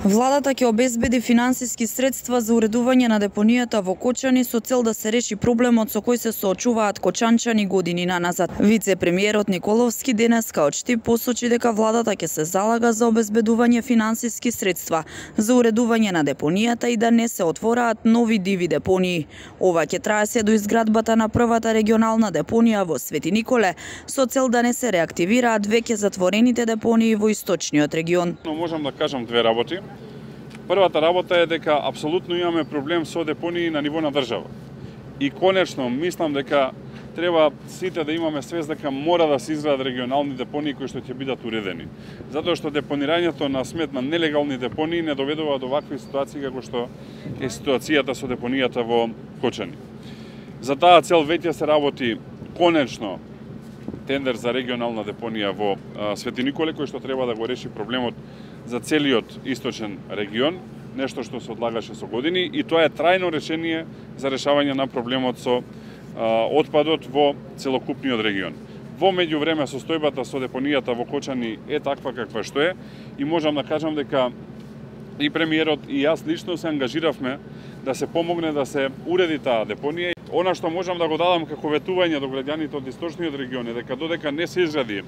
Владата ќе обезбеди финансиски средства за уредување на депонијата во Кочани со цел да се реши проблемот со кој се соочуваат кочанчани години наназад. Вице-премиерот Николовски денеска од Штип посочи дека владата ќе се залага за обезбедување финансиски средства за уредување на депонијата и да не се отвораат нови диви депонии. Ова ќе трае се до изградбата на првата регионална депонија во Свети Николе со цел да не се реактивираат веќе затворените депонии во источниот регион. Можам да кажам две работи. Првата работа е дека апсолутно имаме проблем со депонии на ниво на држава. И конечно мислам дека треба сите да имаме свест дека мора да се изградат регионални депонии кои што ќе бидат уредени. Затоа што депонирањето на смет на нелегални депонии не доведува до вакви ситуации како што е ситуацијата со депонијата во Кочани. За таа цел веќе се работи конечно тендер за регионална депонија во Свети Николе, кој што треба да го реши проблемот за целиот источен регион, нешто што се одлагаше со години, и тоа е трајно решение за решавање на проблемот со отпадот во целокупниот регион. Во меѓувреме состојбата со депонијата во Кочани е таква каква што е и можам да кажам дека и премиерот и јас лично се ангажиравме да се помогне да се уреди таа депонија. Она што можам да го дадам како ветување до граѓаните од источниот регион е дека додека не се изгради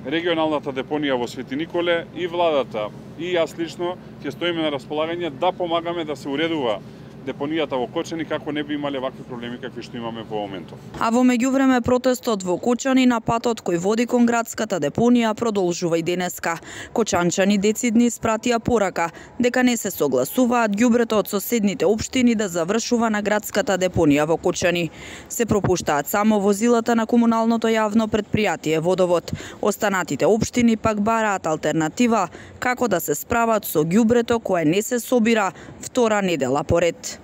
регионалната депонија во Свети Николе, и владата и јас лично ќе стоиме на располагање да помагаме да се уредува депонијата во Кочани како не би имале вакви проблеми какви што имаме во моментов. А во меѓувреме протестот во Кочани на патот кој води кон градската депонија продолжува и денеска. Кочанчани децидни испратија порака дека не се согласуваат ѓубрето од соседните општини да завршува на градската депонија во Кочани. Се пропуштаат само возилата на комуналното јавно претпријатие Водовод. Останатите општини пак бараат алтернатива како да се справат со ѓубрето кое не се собира втора недела поред.